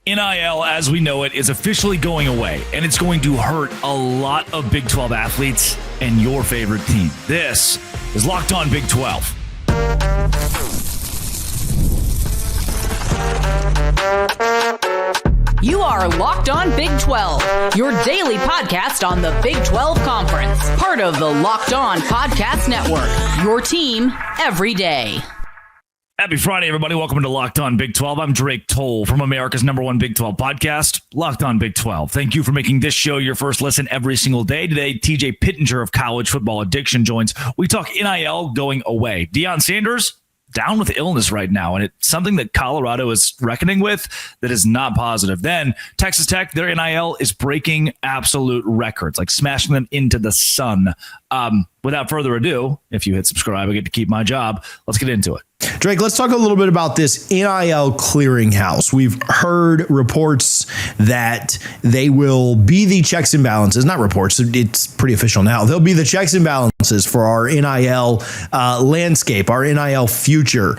NIL, as we know it, is officially going away, and it's going to hurt a lot of Big 12 athletes and your favorite team. This is Locked On Big 12. You are Locked On Big 12, your daily podcast on the Big 12 Conference, part of the Locked On Podcast Network, your team every day. Happy Friday, everybody. Welcome to Locked On Big 12. I'm Drake Toll from America's #1 Big 12 podcast, Locked On Big 12. Thank you for making this show your first listen every single day. Today, TJ Pittenger of College Football Addiction joins. We talk NIL going away. Deion Sanders down with illness right now, and it's something that Colorado is reckoning with that is not positive. Then Texas Tech, their NIL is breaking absolute records, like smashing them into the sun. Without further ado, if you hit subscribe, I get to keep my job. Let's get into it. Drake, let's talk a little bit about this NIL Clearinghouse. We've heard reports that they will be the checks and balances. Not reports, it's pretty official now. They'll be the checks and balances for our NIL landscape, our NIL future.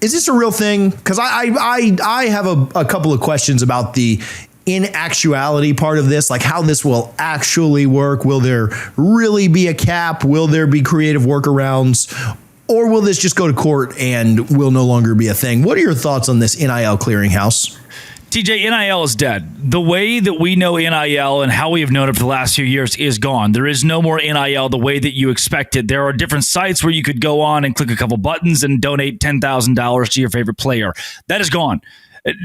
Is this a real thing? Because I have a couple of questions about the in actuality part of this, like how this will actually work. Will there really be a cap? Will there be creative workarounds? Or will this just go to court and will no longer be a thing? What are your thoughts on this NIL Clearinghouse? TJ, NIL is dead. The way that we know NIL and how we have known it for the last few years is gone. There is no more NIL the way that you expected. There are different sites where you could go on and click a couple buttons and donate $10,000 to your favorite player. That is gone.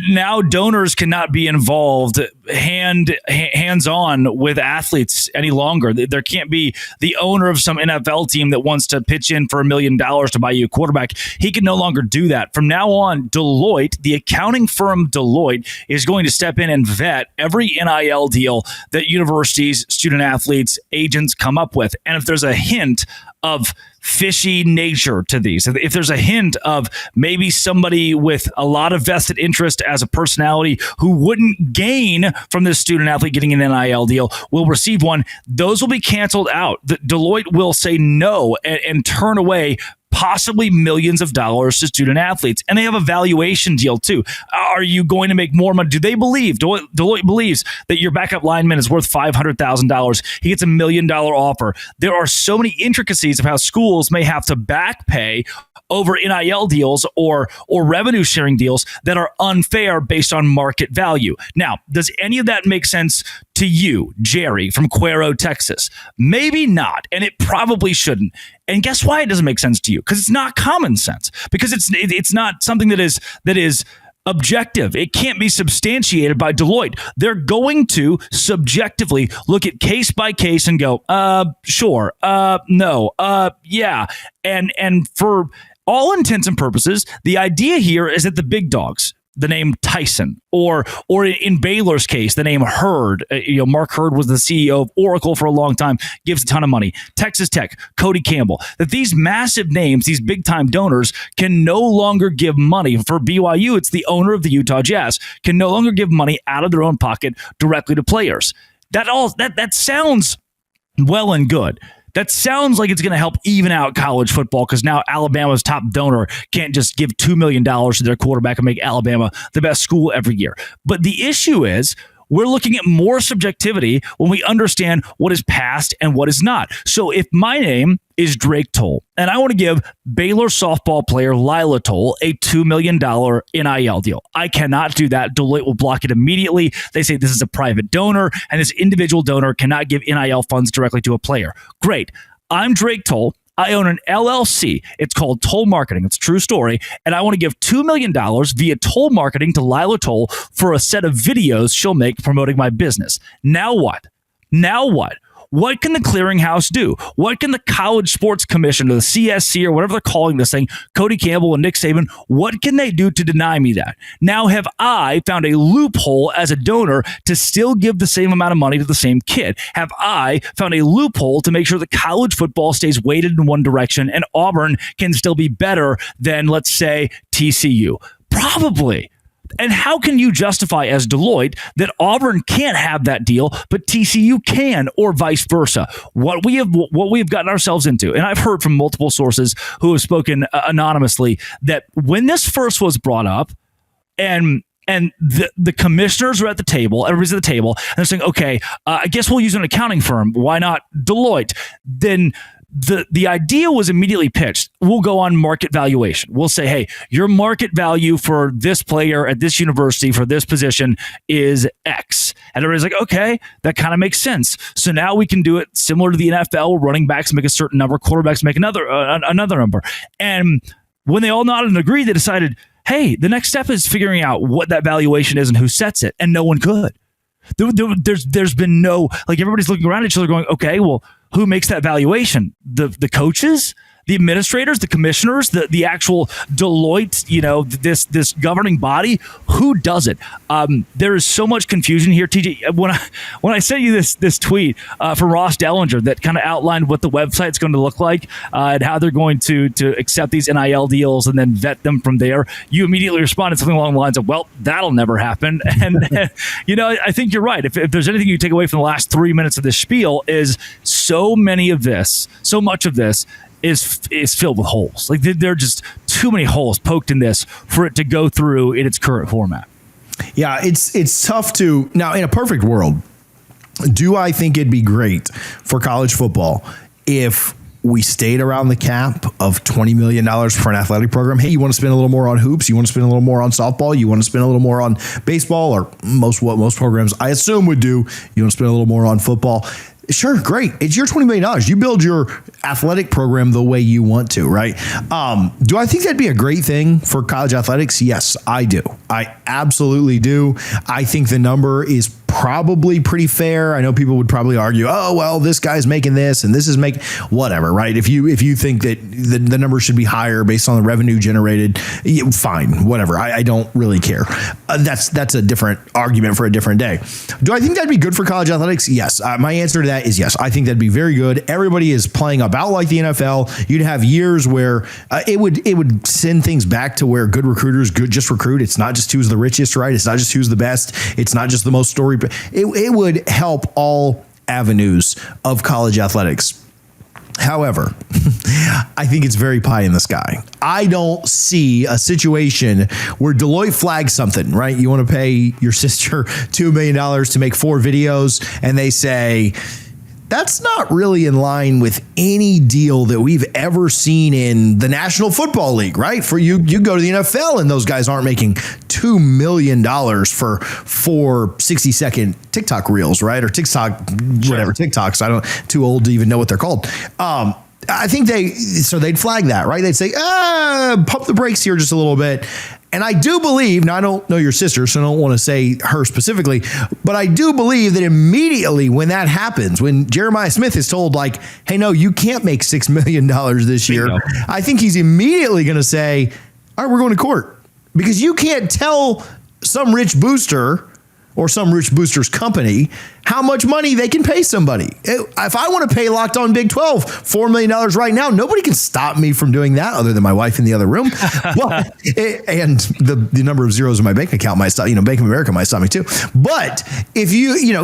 Now donors cannot be involved hands-on with athletes any longer. There can't be the owner of some NFL team that wants to pitch in for $1 million to buy you a quarterback. He can no longer do that. From now on, Deloitte, the accounting firm Deloitte, is going to step in and vet every NIL deal that universities, student athletes, agents come up with. And if there's a hint of fishy nature to these, if there's a hint of maybe somebody with a lot of vested interest as a personality who wouldn't gain from this student athlete getting an NIL deal will receive one, those will be canceled out. The Deloitte will say no and turn away possibly millions of dollars to student athletes. And they have a valuation deal too. Are you going to make more money? Do they believe, Deloitte believes that your backup lineman is worth $500,000. He gets $1 million offer. There are so many intricacies of how schools may have to back pay over NIL deals or revenue sharing deals that are unfair based on market value. Now, does any of that make sense to you, Jerry from Cuero, Texas? Maybe not, and it probably shouldn't. And guess why it doesn't make sense to you? Because it's not common sense. Because it's not something that is objective. It can't be substantiated by Deloitte. They're going to subjectively look at case by case and go, sure, no, yeah. And for all intents and purposes, the idea here is that the big dogs, the name Tyson, or in Baylor's case, the name Hurd. Mark Hurd was the CEO of Oracle for a long time, gives a ton of money. Texas Tech, Cody Campbell. That these massive names, these big time donors, can no longer give money. For BYU, it's the owner of the Utah Jazz, can no longer give money out of their own pocket directly to players. That sounds well and good. That sounds like it's going to help even out college football because now Alabama's top donor can't just give $2 million to their quarterback and make Alabama the best school every year. But the issue is we're looking at more subjectivity when we understand what is past and what is not. So if my name is Drake Toll and I want to give Baylor softball player Lila Toll a $2 million NIL deal, I cannot do that. Deloitte will block it immediately. They say this is a private donor and this individual donor cannot give NIL funds directly to a player. Great. I'm Drake Toll. I own an LLC. It's called Toll Marketing. It's a true story. And I want to give $2 million via Toll Marketing to Lila Toll for a set of videos she'll make promoting my business. Now what? What can the clearinghouse do? What can the College Sports Commission or the CSC or whatever they're calling this thing, Cody Campbell and Nick Saban, what can they do to deny me that? Now, have I found a loophole as a donor to still give the same amount of money to the same kid? Have I found a loophole to make sure that college football stays weighted in one direction and Auburn can still be better than, let's say, TCU? Probably. And how can you justify as Deloitte that Auburn can't have that deal, but TCU can, or vice versa? What we have gotten ourselves into, and I've heard from multiple sources who have spoken anonymously, that when this first was brought up, and And the commissioners are at the table, everybody's at the table, and they're saying, okay, I guess we'll use an accounting firm. Why not Deloitte? Then the idea was immediately pitched. We'll go on market valuation. We'll say, hey, your market value for this player at this university for this position is X. And everybody's like, okay, that kind of makes sense. So now we can do it similar to the NFL. Running backs make a certain number, quarterbacks make another number. And when they all nodded and agreed, they decided, hey, the next step is figuring out what that valuation is and who sets it. And no one could. There's been no, like, everybody's looking around at each other going, okay, well, who makes that valuation? The coaches, the administrators, the commissioners, the actual Deloitte, this governing body. Who does it? There is so much confusion here, TJ. When I sent you this tweet from Ross Dellinger that kind of outlined what the website's going to look like and how they're going to accept these NIL deals and then vet them from there, you immediately responded something along the lines of, well, that'll never happen. And I think you're right. If there's anything you take away from the last 3 minutes of this spiel, is so much of this is filled with holes. Like, there are just too many holes poked in this for it to go through in its current format. Yeah, it's tough to, now in a perfect world, do I think it'd be great for college football if we stayed around the cap of $20 million for an athletic program? Hey, you want to spend a little more on hoops? You want to spend a little more on softball? You want to spend a little more on baseball, or what most programs I assume would do? You want to spend a little more on football? Sure, great. It's your $20 million. You build your athletic program the way you want to, right? Do I think that'd be a great thing for college athletics? Yes, I do. I absolutely do. I think the number is probably pretty fair. I know people would probably argue, oh, well, this guy's making this and this is making whatever, right? If you think that the number should be higher based on the revenue generated, fine, whatever. I don't really care. That's a different argument for a different day. Do I think that'd be good for college athletics? Yes. My answer to that is yes. I think that'd be very good. Everybody is playing about like the NFL. You'd have years where it would send things back to where good recruiters just recruit. It's not just who's the richest, right? It's not just who's the best. It's not just the most story. It would help all avenues of college athletics. However, I think it's very pie in the sky. I don't see a situation where Deloitte flags something, right? You want to pay your sister $2 million to make 4 videos, and they say, that's not really in line with any deal that we've ever seen in the National Football League, right? For you go to the NFL and those guys aren't making $2 million for 4 60-second TikTok reels, right? Or TikTok, whatever, TikToks. I don't, too old to even know what they're called. I think they'd flag that, right? They'd say, pump the brakes here just a little bit. And I do believe, now I don't know your sister, so I don't want to say her specifically, but I do believe that immediately when that happens, when Jeremiah Smith is told like, hey, no, you can't make $6 million this year, I think he's immediately going to say, all right, we're going to court. Because you can't tell some rich booster or some rich booster's company how much money they can pay somebody. If I want to pay Locked On Big 12 $4 million right now, nobody can stop me from doing that other than my wife in the other room. And the number of zeros in my bank account might stop, Bank of America might stop me too. But if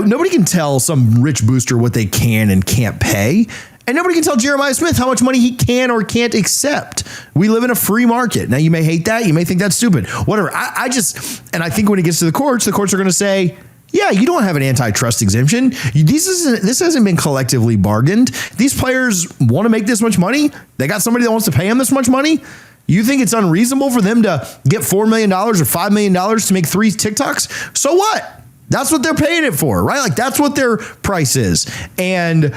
nobody can tell some rich booster what they can and can't pay. And nobody can tell Jeremiah Smith how much money he can or can't accept. We live in a free market. Now, you may hate that. You may think that's stupid. Whatever. I think when it gets to the courts are going to say, yeah, you don't have an antitrust exemption. This hasn't been collectively bargained. These players want to make this much money. They got somebody that wants to pay them this much money. You think it's unreasonable for them to get $4 million or $5 million to make 3 TikToks? So what? That's what they're paying it for, right? Like, that's what their price is. And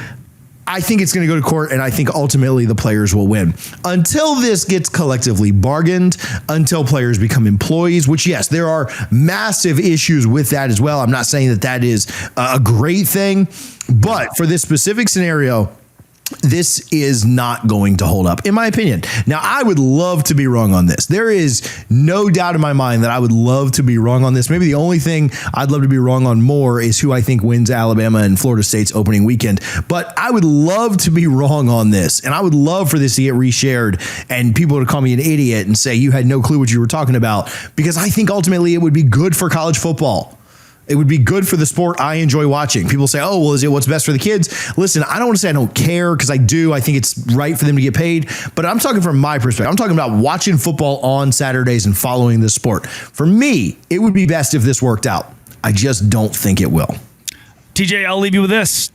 I think it's going to go to court, and I think ultimately the players will win. Until this gets collectively bargained, until players become employees, which, yes, there are massive issues with that as well. I'm not saying that is a great thing, but for this specific scenario, this is not going to hold up, in my opinion. Now, I would love to be wrong on this. There is no doubt in my mind that I would love to be wrong on this. Maybe the only thing I'd love to be wrong on more is who I think wins Alabama and Florida State's opening weekend. But I would love to be wrong on this. And I would love for this to get reshared and people to call me an idiot and say you had no clue what you were talking about, because I think ultimately it would be good for college football. It would be good for the sport I enjoy watching. People say, oh, well, is it what's best for the kids? Listen, I don't want to say I don't care, because I do. I think it's right for them to get paid. But I'm talking from my perspective. I'm talking about watching football on Saturdays and following this sport. For me, it would be best if this worked out. I just don't think it will. TJ, I'll leave you with this.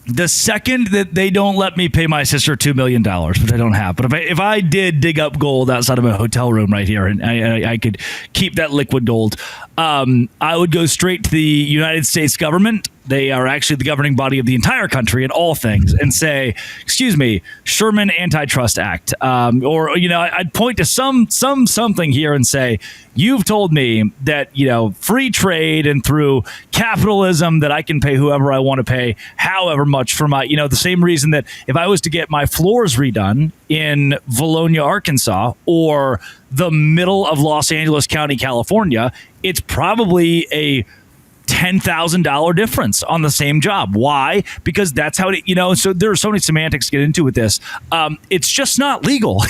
The second that they don't let me pay my sister $2 million, which I don't have, but if I did dig up gold outside of a hotel room right here and I could keep that liquid gold, I would go straight to the United States government. They are actually the governing body of the entire country in all things, and say, excuse me, Sherman Antitrust Act. Or, I'd point to something here and say, you've told me that, free trade and through capitalism that I can pay whoever I want to pay, however much for my, the same reason that if I was to get my floors redone in Valonia, Arkansas, or the middle of Los Angeles County, California, it's probably a $10,000 difference on the same job. Why? Because that's how it, so there are so many semantics to get into with this. It's just not legal.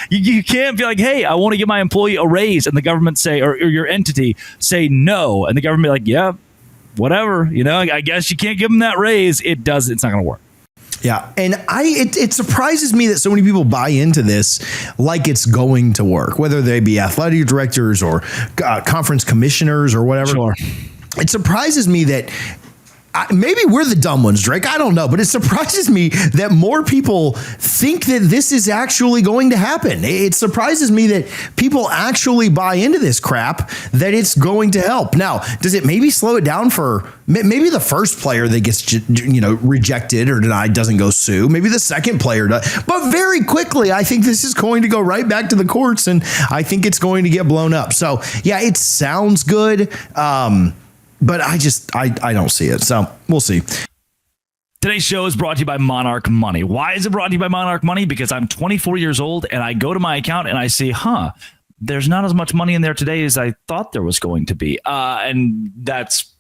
You can't be like, hey, I want to give my employee a raise, and the government say, or your entity say no, and the government be like, yeah, whatever, I guess you can't give them that raise. It's not going to work. Yeah. And it surprises me that so many people buy into this like it's going to work, whether they be athletic directors or conference commissioners or whatever. Sure. It surprises me that maybe we're the dumb ones, Drake. I don't know, but it surprises me that more people think that this is actually going to happen. It surprises me that people actually buy into this crap, that it's going to help. Now, does it maybe slow it down for maybe the first player that gets, rejected or denied doesn't go sue? Maybe the second player does. But very quickly, I think this is going to go right back to the courts, and I think it's going to get blown up. So, yeah, it sounds good. But I don't see it. So we'll see. Today's show is brought to you by Monarch Money. Why is it brought to you by Monarch Money? Because I'm 24 years old and I go to my account and I see, there's not as much money in there today as I thought there was going to be. And that's,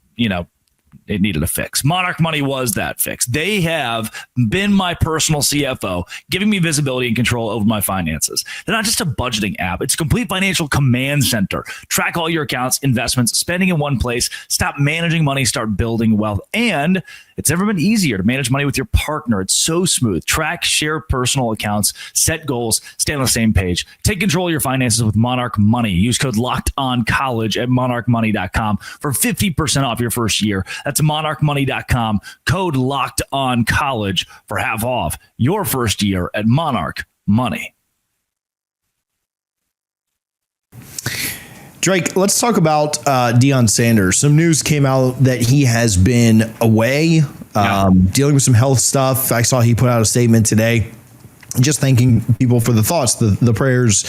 it needed a fix. Monarch Money was that fix. They have been my personal CFO, giving me visibility and control over my finances. They're not just a budgeting app. It's a complete financial command center. Track all your accounts, investments, spending in one place. Stop managing money, start building wealth. And it's never been easier to manage money with your partner. It's so smooth. Track, share personal accounts, set goals, stay on the same page. Take control of your finances with Monarch Money. Use code LOCKEDONCollege at monarchmoney.com for 50% off your first year. That's monarchmoney.com. Code LOCKEDONCollege for half off your first year at Monarch Money. Drake, let's talk about Deion Sanders. Some news came out that he has been away, dealing with some health stuff. I saw he put out a statement today, just thanking people for the thoughts, the prayers,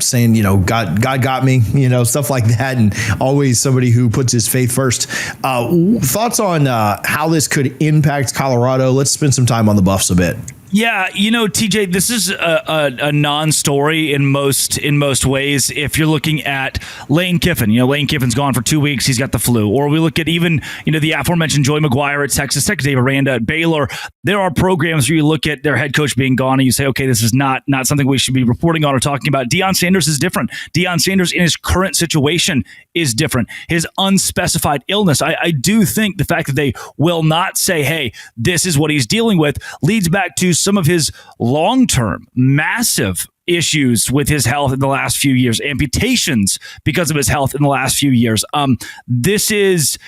saying, God got me, stuff like that. And always somebody who puts his faith first. Thoughts on how this could impact Colorado? Let's spend some time on the Buffs a bit. Yeah, TJ, this is a non-story in most ways. If you're looking at Lane Kiffin, Lane Kiffin's gone for 2 weeks. He's got the flu. Or we look at even, the aforementioned Joey McGuire at Texas Tech, Dave Aranda at Baylor. There are programs where you look at their head coach being gone and you say, okay, this is not something we should be reporting on or talking about. Deion Sanders is different. Deion Sanders in his current situation is different. His unspecified illness. I do think the fact that they will not say, hey, this is what he's dealing with, leads back to some of his long-term massive issues with his health in the last few years, amputations because of his health in the last few years. This is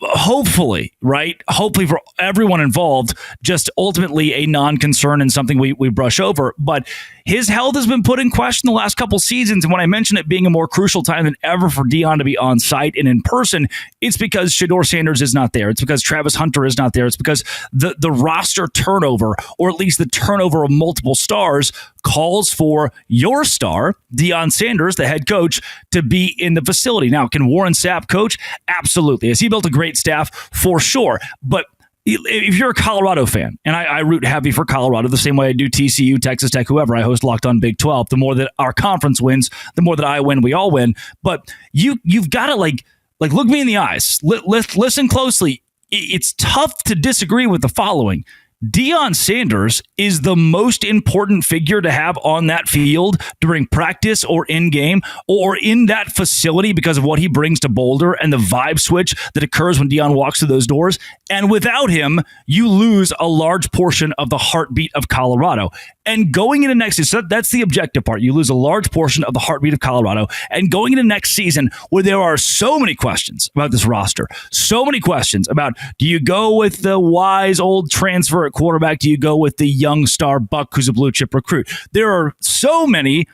hopefully for everyone involved, just ultimately a non-concern and something we brush over. But his health has been put in question the last couple seasons. And when I mention it being a more crucial time than ever for Deion to be on site and in person, it's because Shedeur Sanders is not there. It's because Travis Hunter is not there. It's because the roster turnover, or at least the turnover of multiple stars, calls for your star, Deion Sanders, the head coach, to be in the facility. Now, can Warren Sapp coach? Absolutely. Has he built a great staff? For sure. But if you're a Colorado fan, and I root heavy for Colorado the same way I do TCU, Texas Tech, whoever, I host Locked On Big 12. The more that our conference wins, the more that I win, we all win. But you've got to like look me in the eyes. Listen closely. It's tough to disagree with the following. Deion Sanders is the most important figure to have on that field during practice or in game or in that facility because of what he brings to Boulder and the vibe switch that occurs when Deion walks through those doors. And without him, you lose a large portion of the heartbeat of Colorado. And going into next season, so that's the objective part. You lose a large portion of the heartbeat of Colorado. And going into next season, where there are so many questions about this roster, so many questions about, do you go with the wise old transfer at quarterback? Do you go with the young star buck who's a blue chip recruit? There are so many,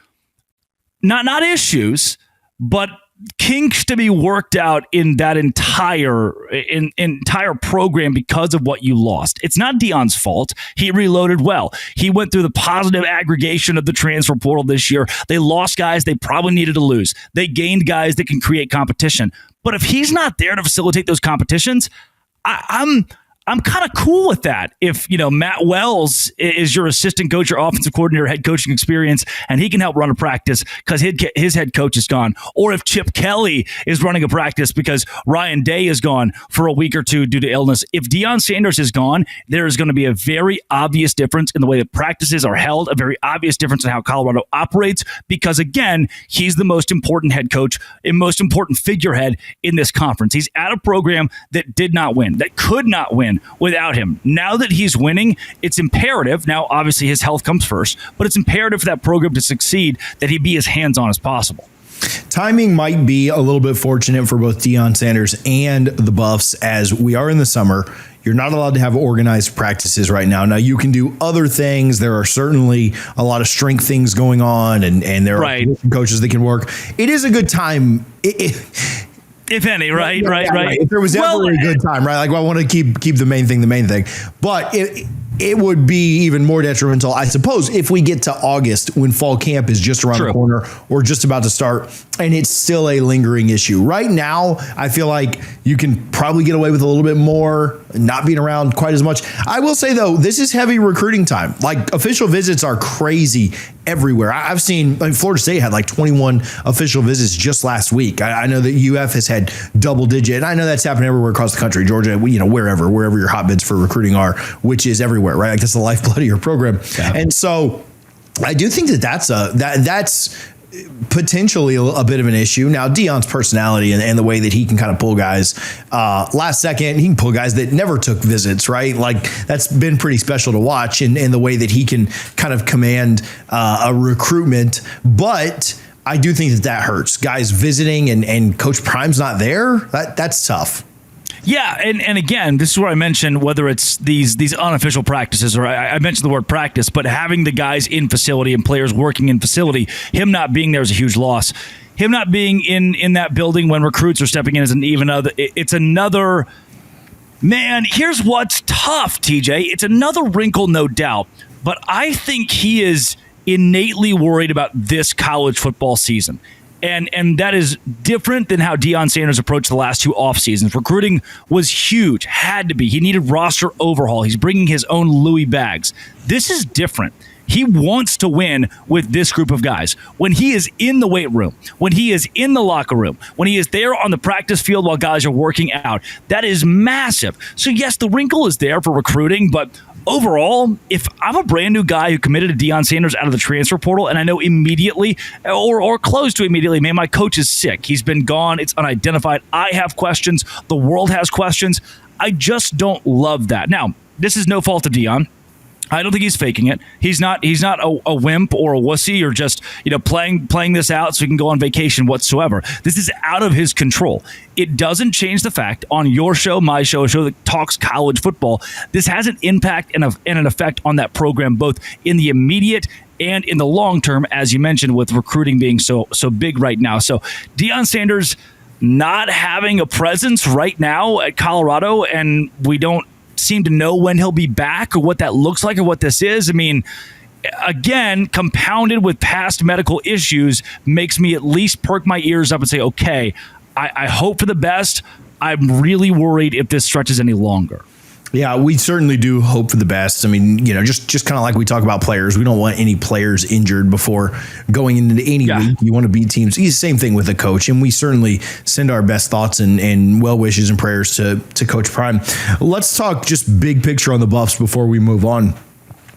not issues, but kinks to be worked out in that entire program because of what you lost. It's not Deion's fault. He reloaded well. He went through the positive aggregation of the transfer portal this year. They lost guys they probably needed to lose. They gained guys that can create competition. But if he's not there to facilitate those competitions, I'm kind of cool with that. If, Matt Wells is your assistant coach, your offensive coordinator, head coaching experience, and he can help run a practice because his head coach is gone. Or if Chip Kelly is running a practice because Ryan Day is gone for a week or two due to illness. If Deion Sanders is gone, there is going to be a very obvious difference in the way that practices are held, a very obvious difference in how Colorado operates, because, again, he's the most important head coach and most important figurehead in this conference. He's at a program that did not win, that could not win without him. Now that he's winning, it's imperative. Now, obviously, his health comes first, but it's imperative for that program to succeed that he be as hands-on as possible. Timing might be a little bit fortunate for both Deion Sanders and the Buffs as we are in the summer. You're not allowed to have organized practices right now. Now, you can do other things. There are certainly a lot of strength things going on, and there are coaches that can work. It is a good time. If any, right. If there was ever a good time, right? Like, I want to keep the main thing. But it would be even more detrimental, I suppose, if we get to August when fall camp is just around the corner or just about to start and it's still a lingering issue. Right now, I feel like you can probably get away with a little bit more, not being around quite as much. I will say, though, this is heavy recruiting time. Like, official visits are crazy everywhere. I've seen Florida State had like 21 official visits just last week. I know that UF has had double digit, and I know that's happening everywhere across the country. Georgia, wherever your hotbeds for recruiting are, which is everywhere, right? Like, that's the lifeblood of your program. Yeah. And so I do think that's potentially a bit of an issue. Now, Deion's personality and the way that he can kind of pull guys last second, he can pull guys that never took visits, right? Like, that's been pretty special to watch in the way that he can kind of command a recruitment. But I do think that hurts. Guys visiting and Coach Prime's not there, that's tough. Yeah, and again, this is where I mentioned whether it's these unofficial practices, or I mentioned the word practice, but having the guys in facility and players working in facility, him not being there is a huge loss. Him not being in that building when recruits are stepping in is it's another, man, here's what's tough, TJ. It's another wrinkle, no doubt, but I think he is innately worried about this college football season. And that is different than how Deion Sanders approached the last two off seasons. Recruiting was huge, had to be. He needed roster overhaul. He's bringing his own Louis bags. This is different. He wants to win with this group of guys. When he is in the weight room, when he is in the locker room, when he is there on the practice field while guys are working out, that is massive. So yes, the wrinkle is there for recruiting, but overall, if I'm a brand new guy who committed to Deion Sanders out of the transfer portal, and I know immediately or close to immediately, man, my coach is sick. He's been gone. It's unidentified. I have questions. The world has questions. I just don't love that. Now, this is no fault of Deion. I don't think he's faking it. He's not a wimp or a wussy or just playing this out so he can go on vacation whatsoever. This is out of his control. It doesn't change the fact on your show, my show, a show that talks college football. This has an impact and an effect on that program, both in the immediate and in the long term, as you mentioned, with recruiting being so big right now. So Deion Sanders not having a presence right now at Colorado, and we don't seem to know when he'll be back or what that looks like or what this is. I mean, again, compounded with past medical issues, makes me at least perk my ears up and say, okay, I hope for the best. I'm really worried if this stretches any longer. Yeah, we certainly do hope for the best. I mean, just kind of like we talk about players. We don't want any players injured before going into any week. You want to beat teams. It's the same thing with a coach. And we certainly send our best thoughts and well wishes and prayers to Coach Prime. Let's talk just big picture on the Buffs before we move on.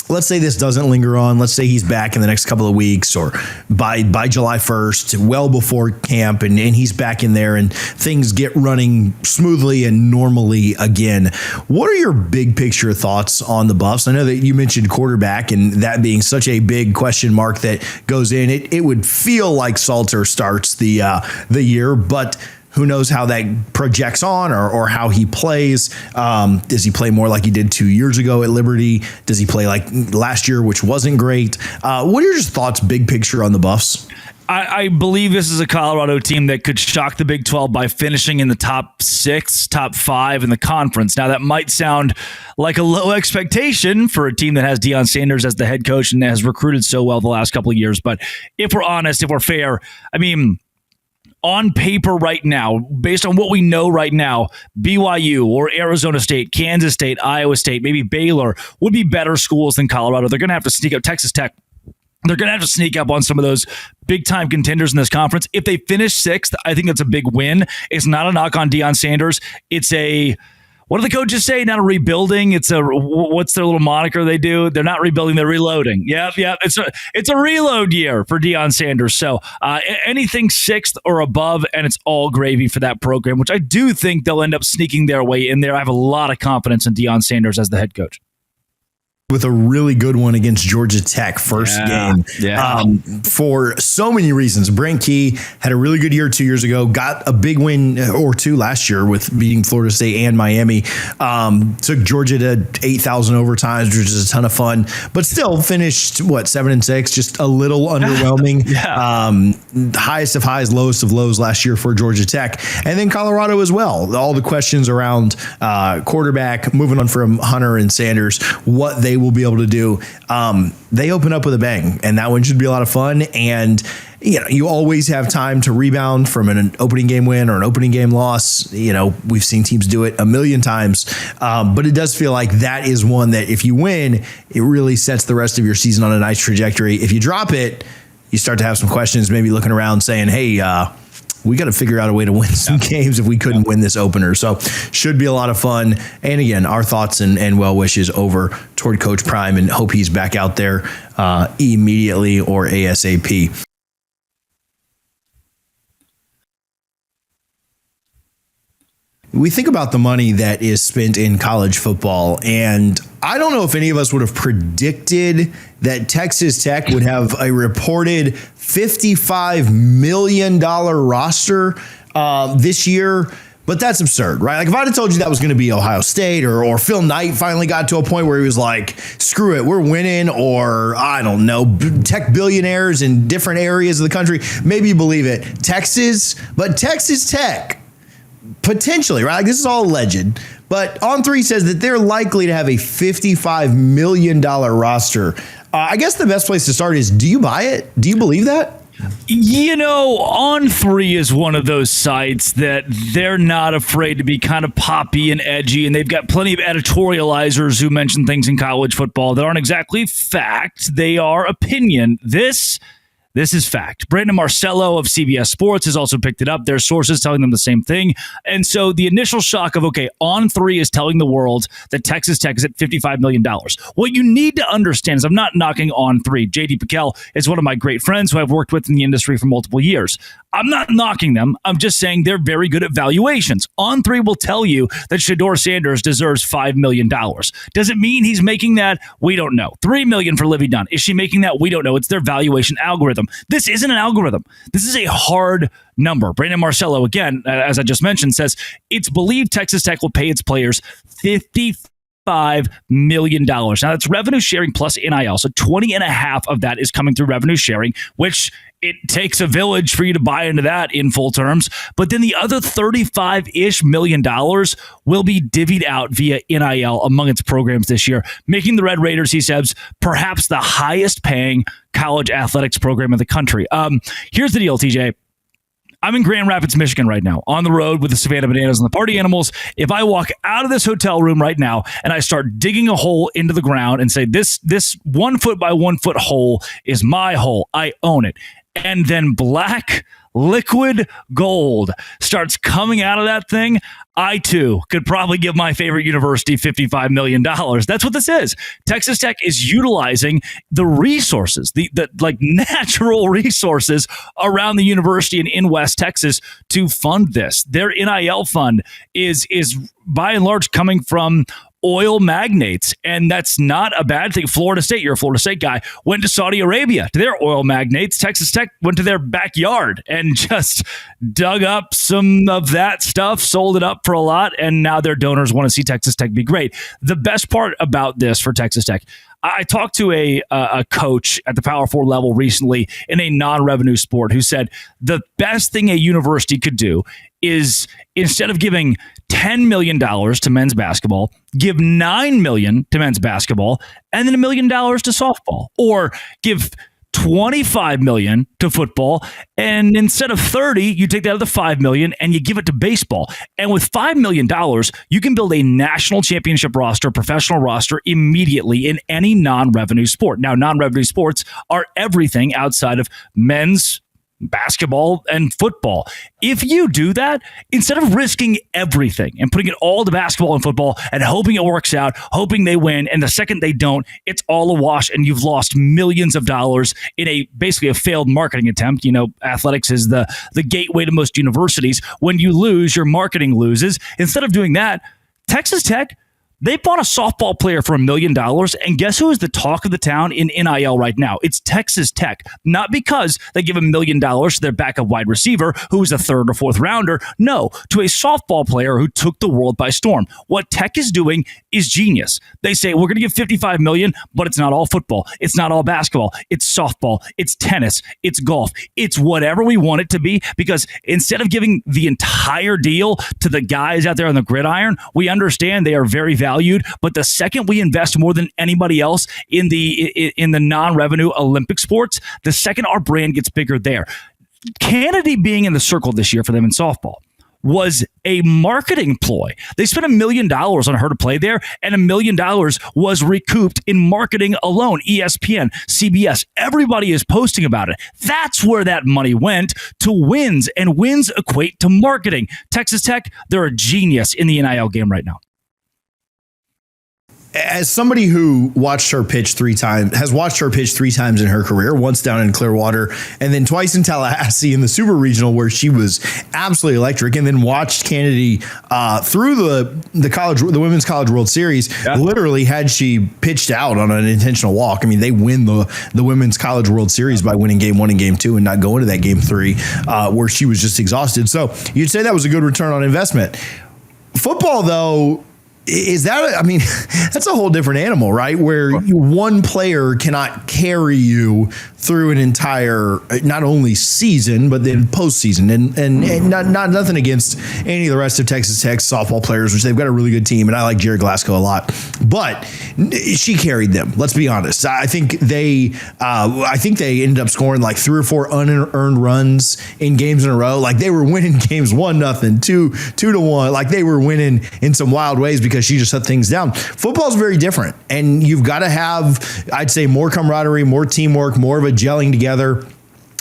Let's say this doesn't linger on. Let's say he's back in the next couple of weeks or by July 1st, well before camp, and he's back in there and things get running smoothly and normally again. What are your big picture thoughts on the Buffs? I know that you mentioned quarterback and that being such a big question mark that goes in. It would feel like Salter starts the year, but who knows how that projects on or how he plays. Does he play more like he did 2 years ago at Liberty? Does he play like last year, which wasn't great? What are your thoughts, big picture, on the Buffs? I believe this is a Colorado team that could shock the Big 12 by finishing in the top 6, top 5 in the conference. Now, that might sound like a low expectation for a team that has Deion Sanders as the head coach and has recruited so well the last couple of years. But if we're honest, if we're fair, I mean, on paper right now, based on what we know right now, BYU or Arizona State, Kansas State, Iowa State, maybe Baylor would be better schools than Colorado. They're going to have to sneak up Texas Tech. They're going to have to sneak up on some of those big-time contenders in this conference. If they finish 6th, I think that's a big win. It's not a knock on Deion Sanders. It's what do the coaches say? Not a rebuilding. It's what's their little moniker they do? They're not rebuilding, they're reloading. Yep. It's a reload year for Deion Sanders. So anything 6th or above, and it's all gravy for that program, which I do think they'll end up sneaking their way in there. I have a lot of confidence in Deion Sanders as the head coach. With a really good one against Georgia Tech first game. For so many reasons. Brent Key had a really good year 2 years ago, got a big win or 2 last year with beating Florida State and Miami. Took Georgia to 8,000 overtimes, which is a ton of fun, but still finished 7-6, just a little underwhelming. Highest of highs, lowest of lows last year for Georgia Tech. And then Colorado as well. All the questions around quarterback, moving on from Hunter and Sanders, what they will be able to do. They open up with a bang, and that one should be a lot of fun. And you always have time to rebound from an opening game win or an opening game loss. We've seen teams do it a million times, but it does feel like that is one that if you win, it really sets the rest of your season on a nice trajectory. If you drop it, you start to have some questions, maybe looking around saying, hey, we got to figure out a way to win some games if we couldn't win this opener. So should be a lot of fun. And again, our thoughts and well wishes over toward Coach Prime, and hope he's back out there immediately or ASAP. We think about the money that is spent in college football, and I don't know if any of us would have predicted that Texas Tech would have a reported $55 million roster this year. But that's absurd, right? Like if I'd have told you that was going to be Ohio State or Phil Knight finally got to a point where he was like, screw it, we're winning, or I don't know, tech billionaires in different areas of the country, maybe you believe it. But Texas Tech, potentially, right? Like this is all alleged, but On3 says that they're likely to have a $55 million roster. I guess the best place to start is, do you buy it? Do you believe that? On3 is one of those sites that they're not afraid to be kind of poppy and edgy, and they've got plenty of editorializers who mention things in college football that aren't exactly fact. They are opinion. This is fact. Brandon Marcello of CBS Sports has also picked it up. Their sources telling them the same thing. And so the initial shock of, On3 is telling the world that Texas Tech is at $55 million. What you need to understand is I'm not knocking On3. JD Piquel is one of my great friends who I've worked with in the industry for multiple years. I'm not knocking them. I'm just saying they're very good at valuations. On3 will tell you that Shedeur Sanders deserves $5 million. Does it mean he's making that? We don't know. $3 million for Livy Dunn. Is she making that? We don't know. It's their valuation algorithm. This isn't an algorithm. This is a hard number. Brandon Marcello, again, as I just mentioned, says it's believed Texas Tech will pay its players $55 million. Now, that's revenue sharing plus NIL. So 20.5 of that is coming through revenue sharing, which it takes a village for you to buy into that in full terms. But then the other $35-ish million will be divvied out via NIL among its programs this year, making the Red Raiders, he says, perhaps the highest paying college athletics program in the country. Here's the deal, TJ. I'm in Grand Rapids, Michigan right now, on the road with the Savannah Bananas and the Party Animals. If I walk out of this hotel room right now and I start digging a hole into the ground and say, this 1 foot by 1 foot hole is my hole, I own it. And then black liquid gold starts coming out of that thing, I too could probably give my favorite university $55 million. That's what this is. Texas Tech is utilizing the resources, the like natural resources around the university and in West Texas to fund this. Their NIL fund is by and large coming from oil magnates, and that's not a bad thing. Florida State, you're a Florida State guy, went to Saudi Arabia to their oil magnates. Texas Tech went to their backyard and just dug up some of that stuff, sold it up for a lot, and now their donors want to see Texas Tech be great. The best part about this for Texas Tech, I talked to a coach at the Power 4 level recently in a non-revenue sport who said the best thing a university could do is, instead of giving $10 million to men's basketball, give $9 million to men's basketball and then $1 million to softball, or give $25 million to football, and instead of 30, you take that out of the $5 million and you give it to baseball. And with $5 million, you can build a national championship roster, professional roster immediately in any non-revenue sport. Now, non-revenue sports are everything outside of men's basketball and football. If you do that, instead of risking everything and putting it all to basketball and football and hoping it works out, hoping they win, and the second they don't, it's all a wash and you've lost millions of dollars in basically a failed marketing attempt. You know, athletics is the gateway to most universities. When you lose, your marketing loses. Instead of doing that, Texas Tech, they bought a softball player for $1 million, and guess who is the talk of the town in NIL right now? It's Texas Tech. Not because they give $1 million to their backup wide receiver, who is a third or fourth rounder. No, to a softball player who took the world by storm. What Tech is doing is genius. They say, we're going to give $55 million, but it's not all football. It's not all basketball. It's softball. It's tennis. It's golf. It's whatever we want it to be, because instead of giving the entire deal to the guys out there on the gridiron, we understand they are very valued, but the second we invest more than anybody else in the non-revenue Olympic sports, the second our brand gets bigger there. Kennedy being in the circle this year for them in softball was a marketing ploy. They spent $1 million on her to play there, and $1 million was recouped in marketing alone. ESPN, CBS, everybody is posting about it. That's where that money went, to wins, and wins equate to marketing. Texas Tech, they're a genius in the NIL game right now. As somebody who watched her pitch 3 times, has watched her pitch 3 times in her career, once down in Clearwater and then twice in Tallahassee in the Super Regional, where she was absolutely electric, and then watched Kennedy through the Women's College World Series. Yeah. Literally, had she pitched out on an intentional walk, I mean, they win the Women's College World Series by winning game 1 and game 2 and not going to that game 3 where she was just exhausted. So you'd say that was a good return on investment. Football, though, is that, I mean, that's a whole different animal, right? Where one player cannot carry you through an entire, not only season, but then postseason. And not nothing against any of the rest of Texas Tech's softball players, which they've got a really good team. And I like Jared Glasgow a lot, but she carried them. Let's be honest. I think they ended up scoring like 3 or 4 unearned runs in games in a row. Like, they were winning games 1-0, 2-1. Like, they were winning in some wild ways because she just shut things down. Football is very different, and you've got to have, I'd say, more camaraderie, more teamwork, more of a gelling together.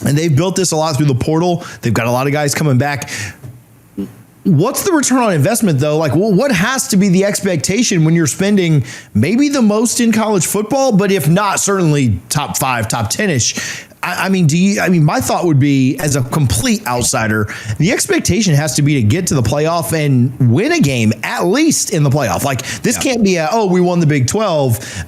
And they've built this a lot through the portal. They've got a lot of guys coming back. What's the return on investment, though? Like, well, what has to be the expectation when you're spending maybe the most in college football, but if not, certainly top 5, top 10-ish? I mean, my thought would be, as a complete outsider, the expectation has to be to get to the playoff and win a game, at least in the playoff. Like, this can't be we won the Big 12.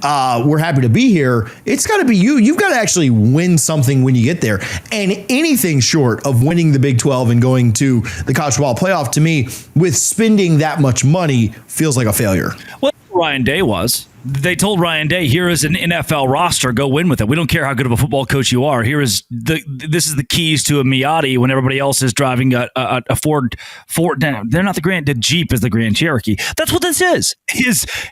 We're happy to be here. It's got to be you've got to actually win something when you get there. And anything short of winning the Big 12 and going to the college football playoff, to me, with spending that much money, feels like a failure. Well, Ryan Day was. They told Ryan Day, here is an NFL roster. Go win with it. We don't care how good of a football coach you are. This is the keys to a Miata when everybody else is driving a Ford. They're not the Jeep is the Grand Cherokee. That's what this is.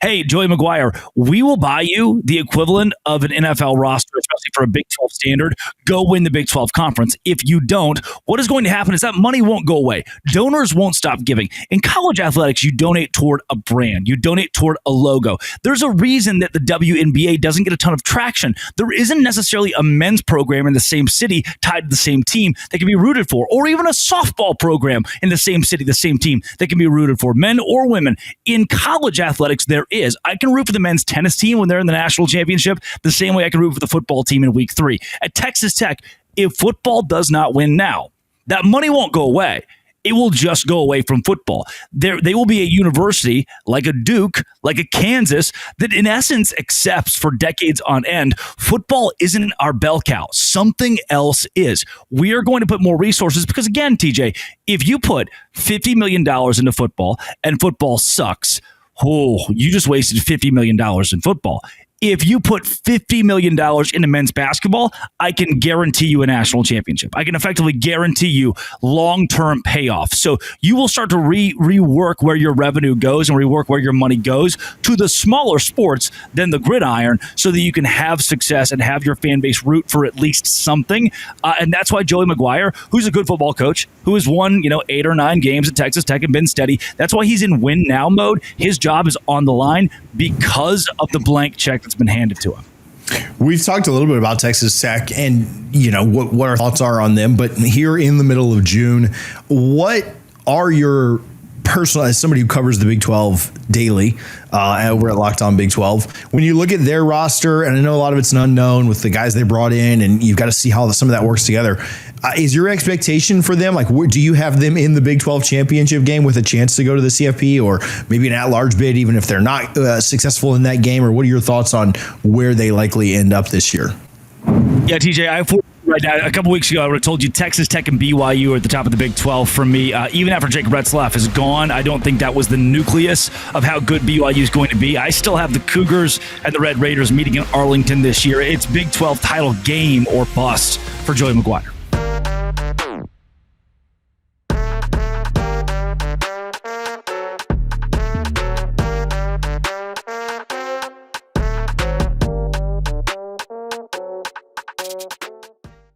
Hey, Joey McGuire, we will buy you the equivalent of an NFL roster, especially for a Big 12 standard. Go win the Big 12 conference. If you don't, what is going to happen is that money won't go away. Donors won't stop giving. In college athletics, you donate toward a brand. You donate toward a logo. There's a reason that the WNBA doesn't get a ton of traction. There isn't necessarily a men's program in the same city tied to the same team that can be rooted for, or even a softball program in the same city, the same team that can be rooted for, men or women. In college athletics, there is. I can root for the men's tennis team when they're in the national championship the same way I can root for the football team in week 3. At Texas Tech, if football does not win now, that money won't go away. It will just go away from football. They will be a university like a Duke, like a Kansas, that in essence accepts for decades on end, football isn't our bell cow. Something else is. We are going to put more resources because, again, TJ, if you put $50 million into football and football sucks, you just wasted $50 million in football. If you put $50 million into men's basketball, I can guarantee you a national championship. I can effectively guarantee you long-term payoff. So you will start to rework where your revenue goes and rework where your money goes to the smaller sports than the gridiron so that you can have success and have your fan base root for at least something. And that's why Joey McGuire, who's a good football coach, who has won 8 or 9 games at Texas Tech and been steady, that's why he's in win now mode. His job is on the line because of the blank check that's been handed to him. We've talked a little bit about Texas Tech and what our thoughts are on them, but here in the middle of June, what are your personal, as somebody who covers the Big 12 daily over at Locked On Big 12, when you look at their roster, and I know a lot of it's an unknown with the guys they brought in, and you've got to see how some of that works together. Is your expectation for them, do you have them in the Big 12 championship game with a chance to go to the CFP, or maybe an at-large bid, even if they're not successful in that game? Or what are your thoughts on where they likely end up this year? Yeah, TJ, right now, a couple weeks ago, I would have told you Texas Tech and BYU are at the top of the Big 12 for me. Even after Jake Retzlaff is gone, I don't think that was the nucleus of how good BYU is going to be. I still have the Cougars and the Red Raiders meeting in Arlington this year. It's Big 12 title game or bust for Joey McGuire.